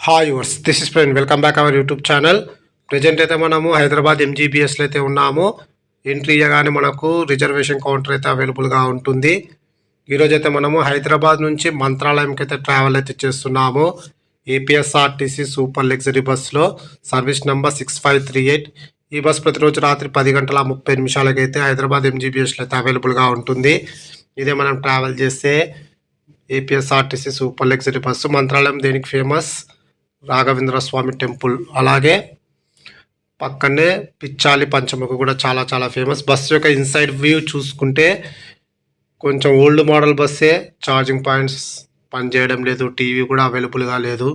Hi yours, this is friend. Welcome back our YouTube channel. Present అయితే మనము హైదరాబాద్ ఎంజీబీఎస్లో అయితే ఉన్నాము. ఎంట్రీ ఇవ్వగానే మనకు రిజర్వేషన్ కౌంటర్ అయితే అవైలబుల్గా ఉంటుంది. ఈరోజు అయితే మనము హైదరాబాద్ నుంచి మంత్రాలయంకి అయితే ట్రావెల్ అయితే చేస్తున్నాము. ఏపీఎస్ఆర్టీసీ సూపర్ లగ్జరీ బస్సులో సర్వీస్ నెంబర్ 6538. ఈ బస్ ప్రతిరోజు రాత్రి 10:30 అయితే హైదరాబాద్ ఎంజీబీఎస్లో అయితే అవైలబుల్గా ఉంటుంది. ఇదే మనం ట్రావెల్ చేస్తే APSRTC super luxury bus. Mantralayam దేనికి ఫేమస్? రాఘవేంద్ర స్వామి టెంపుల్, అలాగే పక్కనే పిచ్చాలి పంచముఖ కూడా చాలా చాలా ఫేమస్. బస్సు యొక్క ఇన్సైడ్ వ్యూ చూసుకుంటే కొంచెం ఓల్డ్ మోడల్ బస్సే. ఛార్జింగ్ పాయింట్స్ పనిచేయడం లేదు, టీవీ కూడా అవైలబుల్గా లేదు.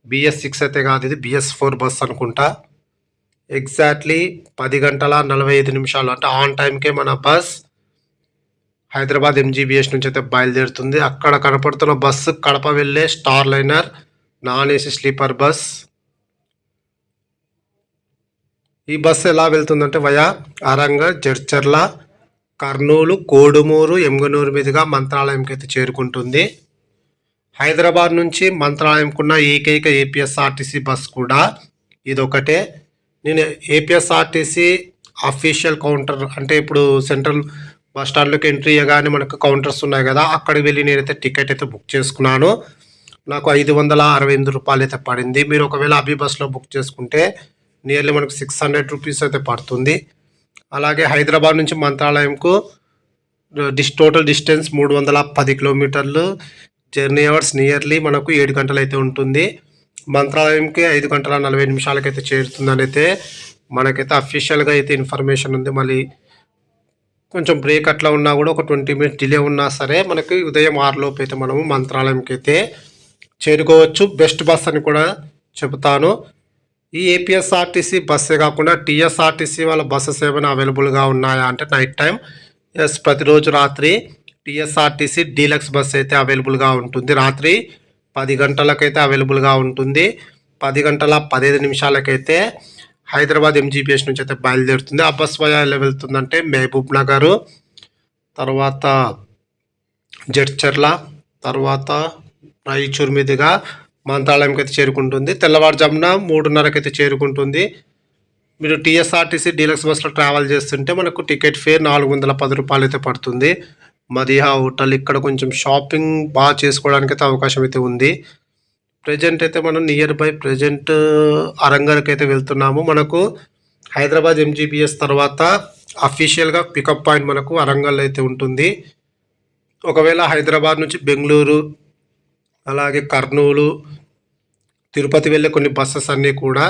BS6 అయితే కాదు, ఇది BS4 బస్ అనుకుంటా. ఎగ్జాక్ట్లీ 10:45 అంటే ఆన్ టైంకే మన బస్ హైదరాబాద్ ఎంజీబీఎస్ నుంచి అయితే బయలుదేరుతుంది. అక్కడ కనపడుతున్న బస్సు కడప వెళ్ళే star liner non AC sleeper bus. ఈ బస్సు ఎలా వెళ్తుందంటే వయా అరంగల్, జడ్చర్ల, కర్నూలు, కోడుమూరు, ఎమ్గనూరు మీదుగా మంత్రాలయంకి అయితే చేరుకుంటుంది. హైదరాబాద్ నుంచి మంత్రాలయంకున్న ఏకైక ఏపీఎస్ఆర్టీసీ బస్ కూడా ఇదొకటే. నేను ఏపీఎస్ఆర్టీసీ అఫీషియల్ కౌంటర్ అంటే ఇప్పుడు సెంట్రల్ బస్ స్టాండ్లోకి ఎంట్రీ అయ్యగానే మనకు కౌంటర్స్ ఉన్నాయి కదా, అక్కడికి వెళ్ళి నేనైతే టికెట్ అయితే బుక్ చేసుకున్నాను. నాకు 568 రూపాయలు అయితే పడింది. మీరు ఒకవేళ అభి బస్లో బుక్ చేసుకుంటే నియర్లీ మనకు 600 రూపీస్ అయితే పడుతుంది. అలాగే హైదరాబాద్ నుంచి మంత్రాలయంకు టోటల్ డిస్టెన్స్ 310 కిలోమీటర్లు. జర్నీ అవర్స్ నియర్లీ మనకు 7 గంటలు అయితే ఉంటుంది. మంత్రాలయంకి 5:40 అయితే చేరుతుందని అయితే మనకైతే అఫీషియల్గా అయితే ఇన్ఫర్మేషన్ ఉంది. మళ్ళీ కొంచెం బ్రేక్ అట్లా ఉన్నా కూడా ఒక 20 మినిట్స్ డిలే ఉన్నా సరే మనకి ఉదయం 6 లోపు అయితే మనము మంత్రాలయంకి అయితే చేరుకోవచ్చు. బెస్ట్ బస్ అని కూడా చెబుతాను. ఈ ఏపీఎస్ఆర్టీసీ బస్సే కాకుండా టీఎస్ఆర్టీసీ వాళ్ళ బస్సెస్ ఏమైనా అవైలబుల్గా ఉన్నాయా అంటే నైట్ టైం ఎస్, ప్రతిరోజు రాత్రి టీఎస్ఆర్టీసీ డీలక్స్ బస్ అయితే అవైలబుల్గా ఉంటుంది. రాత్రి 10 గంటలకైతే అవైలబుల్గా ఉంటుంది. 10:15 హైదరాబాద్ ఎంజీబీఎస్ నుంచి అయితే బయలుదేరుతుంది. ఆ బస్ వయా ఎలా వెళ్తుందంటే మహబూబ్ నగర్, తర్వాత జడ్చర్ల, తర్వాత రాయచూరు మీదుగా మంత్రాలయంకి అయితే చేరుకుంటుంది. తెల్లవారుజామున 3:30 అయితే చేరుకుంటుంది. మీరు టీఎస్ఆర్టీసీ డీలక్స్ బస్లో ట్రావెల్ చేస్తుంటే మనకు టికెట్ ఫేర్ 410 రూపాయలు అయితే పడుతుంది. మదిహా హోటల్, ఇక్కడ కొంచెం షాపింగ్ బాగా చేసుకోవడానికి అయితే అవకాశం అయితే ఉంది. ప్రజెంట్ అయితే మనం నియర్ బై అరంగల్కి అయితే వెళ్తున్నాము. మనకు హైదరాబాద్ ఎంజీబీఎస్ తర్వాత అఫీషియల్గా పికప్ పాయింట్ మనకు అరంగల్ అయితే ఉంటుంది. ఒకవేళ హైదరాబాద్ నుంచి బెంగళూరు, అలాగే కర్నూలు, తిరుపతి వెళ్ళే కొన్ని బస్సెస్ అన్నీ కూడా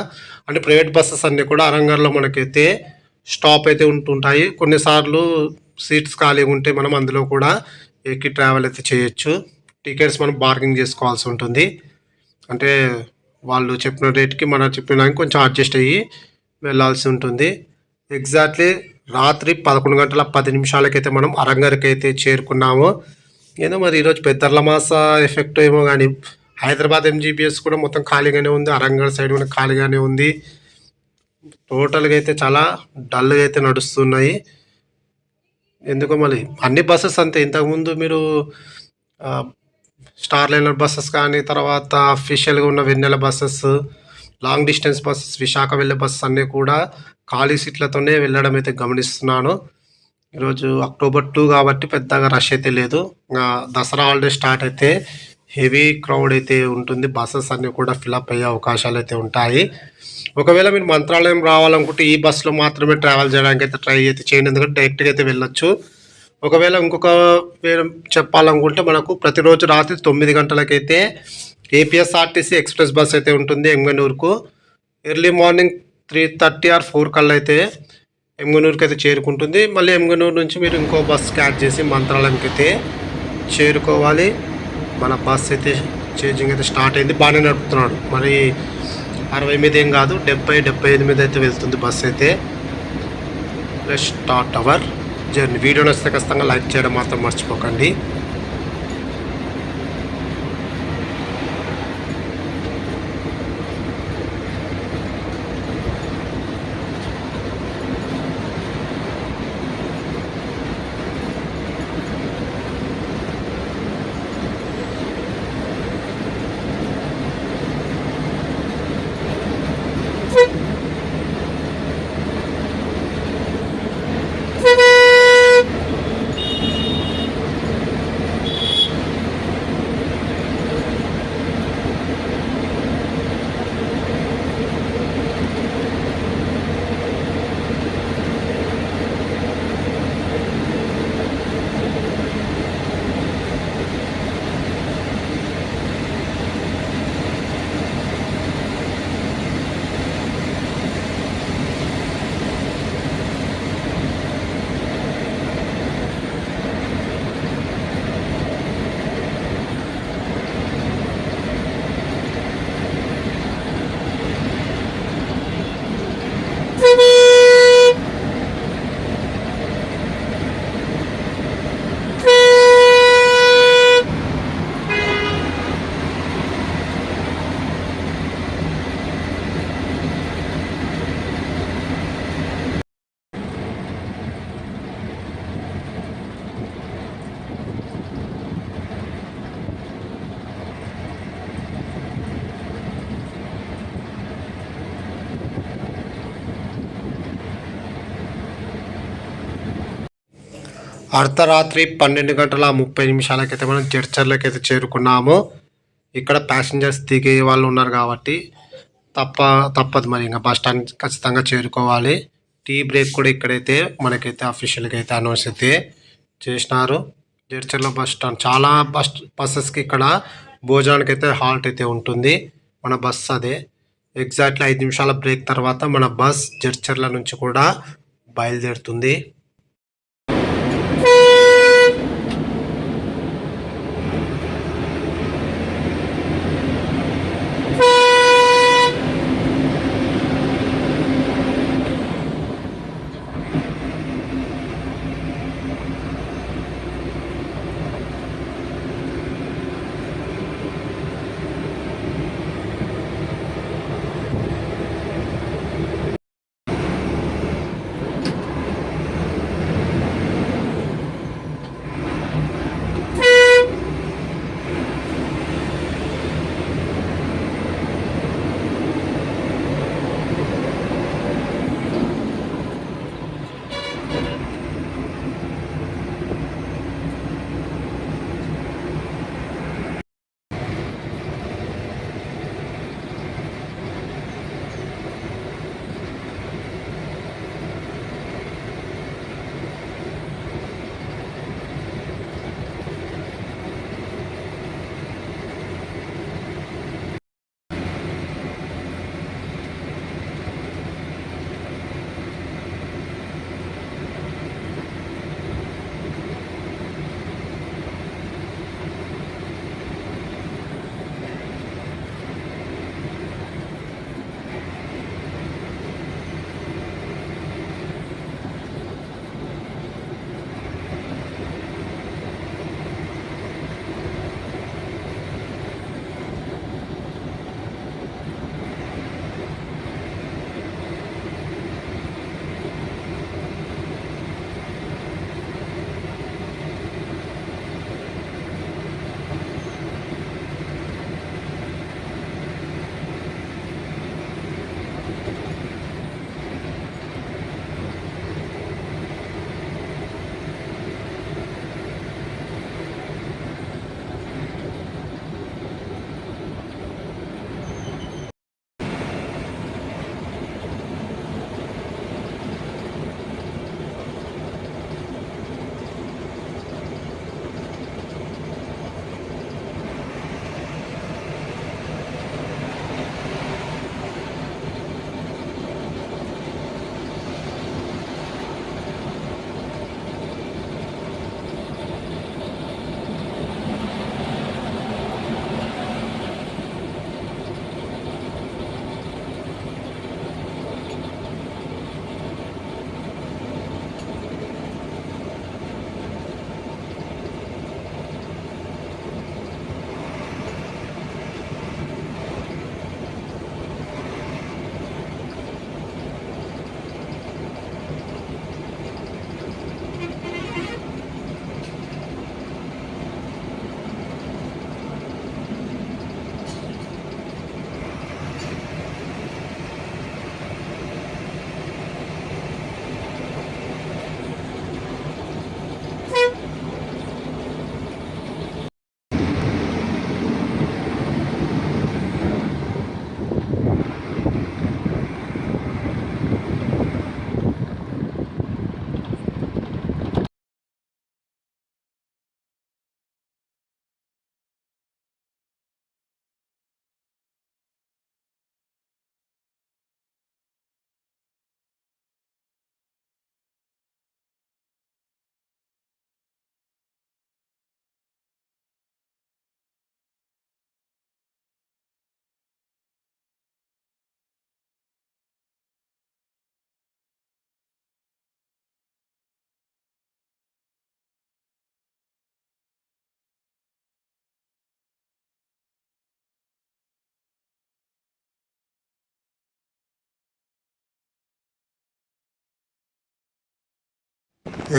అంటే ప్రైవేట్ బస్సెస్ అన్నీ కూడా అరంగల్లో మనకైతే స్టాప్ అయితే ఉంటుంటాయి. కొన్నిసార్లు సీట్స్ ఖాళీగా ఉంటే మనం అందులో కూడా ఎక్కి ట్రావెల్ అయితే చేయొచ్చు. టికెట్స్ మనం బార్గింగ్ చేసుకోవాల్సి ఉంటుంది. అంటే వాళ్ళు చెప్పిన రేట్కి మనం చెప్పిన దానికి కొంచెం అడ్జస్ట్ అయ్యి వెళ్ళాల్సి ఉంటుంది. ఎగ్జాక్ట్లీ రాత్రి 11:10 అయితే మనం అరంగర్కి అయితే చేరుకున్నాము. ఏదో మరి ఈరోజు పెద్దర్ల మాస ఎఫెక్ట్ ఏమో కానీ హైదరాబాద్ ఎంజీబీఎస్ కూడా మొత్తం ఖాళీగానే ఉంది. అరంగల్ సైడ్ కూడా ఖాళీగానే ఉంది. టోటల్గా అయితే చాలా డల్గా అయితే నడుస్తున్నాయి. ఎందుకో మళ్ళీ అన్ని బస్సెస్ అంతే. ఇంతకుముందు మీరు స్టార్ లైనర్ బస్సెస్ కానీ, తర్వాత అఫీషియల్గా ఉన్న Vennela buses, long distance buses, Visakha వెళ్ళే బస్సెస్ అన్నీ కూడా ఖాళీ సీట్లతోనే వెళ్ళడం అయితే గమనిస్తున్నాను. ఈరోజు October 2 కాబట్టి పెద్దగా రష్ అయితే లేదు. దసరా హాలిడే స్టార్ట్ అయితే హెవీ క్రౌడ్ అయితే ఉంటుంది. బస్సెస్ అన్నీ కూడా ఫిలప్ అయ్యే అవకాశాలు అయితే ఉంటాయి. ఒకవేళ మీరు మంత్రాలయం రావాలనుకుంటే ఈ బస్సులో మాత్రమే ట్రావెల్ చేయడానికి అయితే ట్రై అయితే చేయండి, ఎందుకంటే డైరెక్ట్గా అయితే వెళ్ళొచ్చు. ఒకవేళ ఇంకొక వేరే చెప్పాలనుకుంటే మనకు ప్రతిరోజు రాత్రి 9 గంటలకైతే ఏపీఎస్ఆర్టీసీ ఎక్స్ప్రెస్ బస్ అయితే ఉంటుంది ఎమ్గనూరుకు. ఎర్లీ మార్నింగ్ 3:30 or 4 కల్లా అయితే ఎమ్గనూరుకి అయితే చేరుకుంటుంది. మళ్ళీ ఎమ్గనూరు నుంచి మీరు ఇంకో బస్ క్యాచ్ చేసి మంత్రాలయంకి అయితే చేరుకోవాలి. మన బస్ అయితే చేంజింగ్ అయితే స్టార్ట్ అయింది. బాగానే నడుపుతున్నాడు. మరి 60 మీద ఏం కాదు, 70-75 మీద అయితే వెళ్తుంది బస్ అయితే. Plus start our journey. Video నచ్చితే ఖచ్చితంగా లైక్ చేయడం మాత్రం మర్చిపోకండి. అర్ధరాత్రి 12:30 మనం జడ్చర్లకి అయితే చేరుకున్నాము. ఇక్కడ ప్యాసింజర్స్ దిగే వాళ్ళు ఉన్నారు కాబట్టి తప్పదు మరి ఇంకా బస్ స్టాండ్ ఖచ్చితంగా చేరుకోవాలి. టీ బ్రేక్ కూడా ఇక్కడైతే మనకైతే అఫీషియల్గా అయితే అనౌన్స్ అయితే చేసినారు. జడ్చర్ల బస్ స్టాండ్ చాలా బస్సెస్కి ఇక్కడ భోజనానికి అయితే హాల్ట్ అయితే ఉంటుంది. మన బస్ అదే ఎగ్జాక్ట్లీ 5 నిమిషాల బ్రేక్ తర్వాత మన బస్ జడ్చర్ల నుంచి కూడా బయలుదేరుతుంది.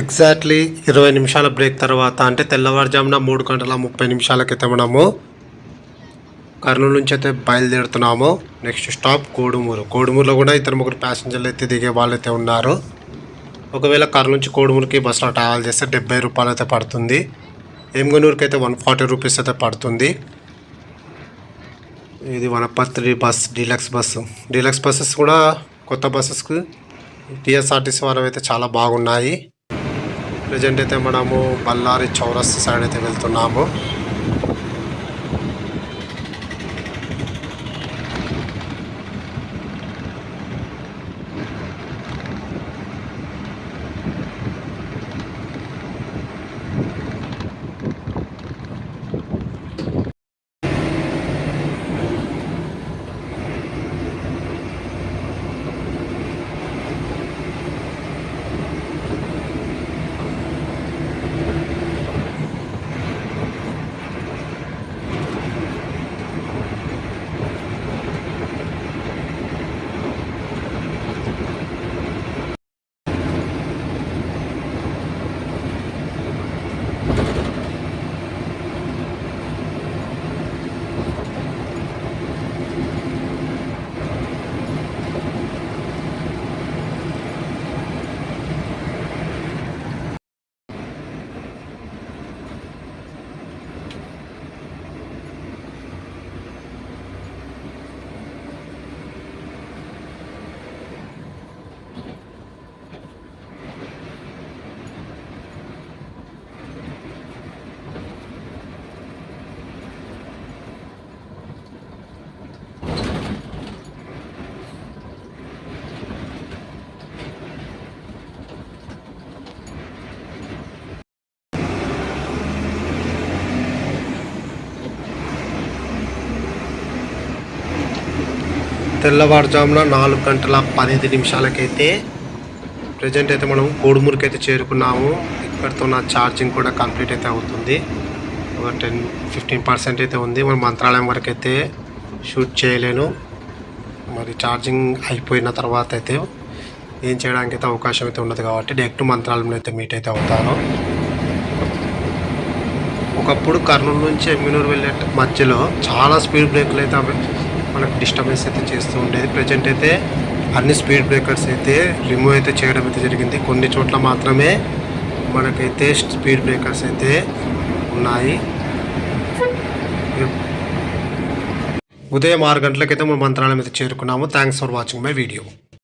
ఎగ్జాక్ట్లీ 20 నిమిషాల బ్రేక్ తర్వాత అంటే తెల్లవారుజామున 3:30 మనము కర్నూలు నుంచి అయితే బయలుదేరుతున్నాము. Next stop Kodumuru. కోడుమూరులో కూడా 2-3 ప్యాసింజర్లు అయితే దిగే వాళ్ళు అయితే ఉన్నారు. ఒకవేళ కర్నూలు నుంచి కోడుమూరుకి బస్సులో ట్రావెల్ చేస్తే 70 రూపాయలు అయితే పడుతుంది. ఎమ్గనూరుకి అయితే 140 రూపీస్ అయితే పడుతుంది. ఇది వనపర్తి బస్ డీలక్స్ బస్సెస్ కూడా కొత్త బస్సెస్కి టీఎస్ఆర్టీసీ వారు అయితే చాలా బాగున్నాయి. ప్రజెంట్ అయితే మనము బళ్ళారి చౌరస్తా సైడ్ అయితే వెళ్తున్నాము. తెల్లవారుజామున 4:15 ప్రజెంట్ అయితే మనం కోడుమూరుకి అయితే చేరుకున్నాము. ఇక్కడితో నా ఛార్జింగ్ కూడా కంప్లీట్ అయితే అవుతుంది. ఒక 10-15% అయితే ఉంది. మనం మంత్రాలయం వరకు అయితే షూట్ చేయలేను. మరి ఛార్జింగ్ అయిపోయిన తర్వాత అయితే ఏం చేయడానికి అయితే అవకాశం అయితే ఉండదు కాబట్టి డైరెక్ట్ మంత్రాలయంలో అయితే మీట్ అయితే అవుతాను. ఒకప్పుడు కర్నూలు నుంచి ఎమ్మిగనూరు వెళ్ళే మధ్యలో చాలా స్పీడ్ బ్రేక్లు అయితే మనకు డిస్టర్బెన్స్ అయితే చేస్తూ ఉండేది. ప్రజెంట్ అయితే అన్ని స్పీడ్ బ్రేకర్స్ అయితే రిమూవ్ అయితే చేయడం అయితే జరిగింది. కొన్ని చోట్ల మాత్రమే మనకైతే స్పీడ్ బ్రేకర్స్ అయితే ఉన్నాయి. ఉదయం 6 గంటలకైతే మనం మంత్రాలయం అయితే చేరుకున్నాము. Thanks for watching my video.